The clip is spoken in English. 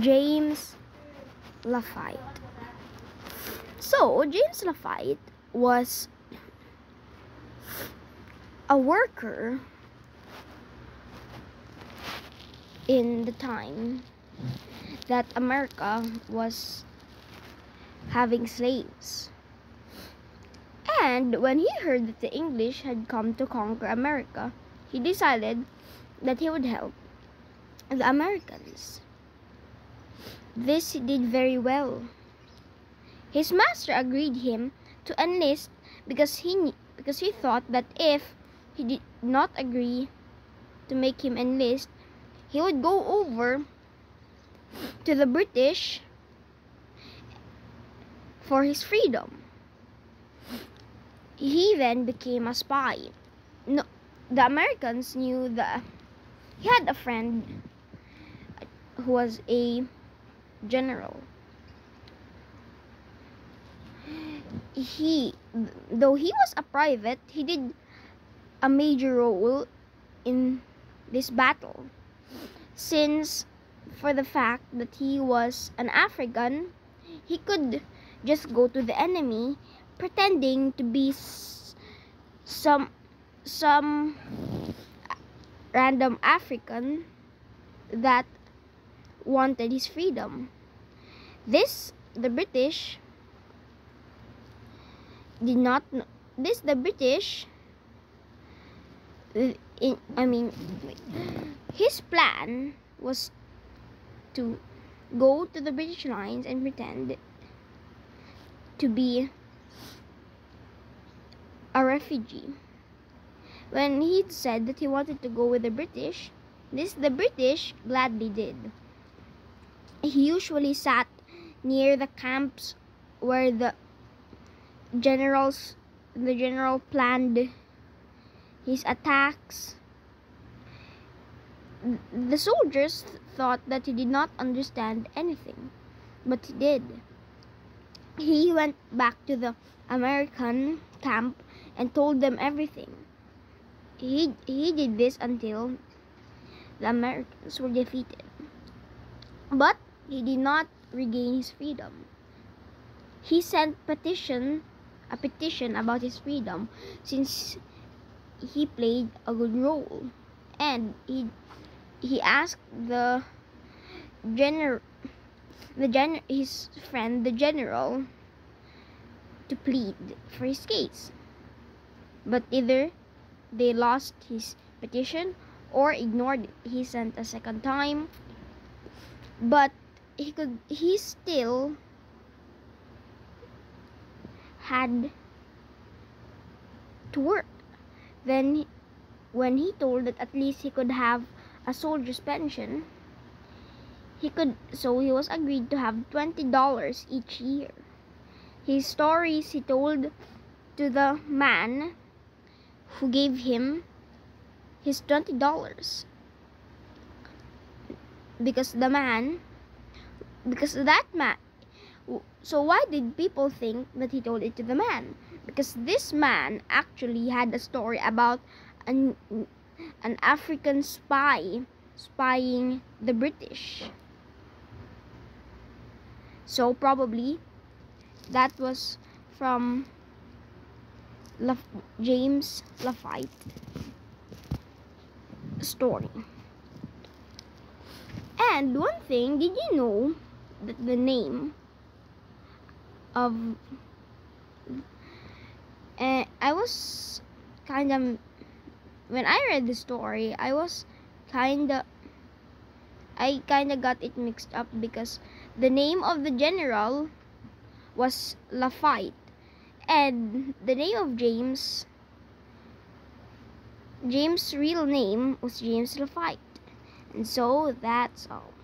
James Lafayette. So, James Lafayette was a worker in the time that America was having slaves. And when he heard that the English had come to conquer America, he decided that he would help the Americans. This he did very well. His master agreed him to enlist because he thought that if he did not agree to make him enlist, he would go over to the British for his freedom. He then became a spy. No, the Americans knew that he had a friend who was a general. Though he was a private, he did a major role in this battle, since for the fact that he was an African, he could just go to the enemy pretending to be some random African that wanted his freedom. The British did not know. The British, his plan was to go to the British lines and pretend to be a refugee. When he said that he wanted to go with the British, the British gladly did. He usually sat near the camps where the general planned his attacks. The soldiers thought that he did not understand anything, but he did. He went back to the American camp and told them everything. He did this until the Americans were defeated. But he did not regain his freedom. He sent a petition about his freedom, since he played a good role, and he asked his friend the general to plead for his case. But either they lost his petition or ignored it. He sent a second time, but he still had to work. Then when he told that at least he could have a soldier's pension, he was agreed to have $20 each year. His stories he told to the man who gave him his $20, so why did people think that he told it to the man? Because this man actually had a story about an African spy spying the British. So probably that was from James Lafayette story. And one thing, did you know that the name of when I read the story, I kinda got it mixed up, because the name of the general was Lafayette, and the name of James' real name was James Lafayette. And so that's all.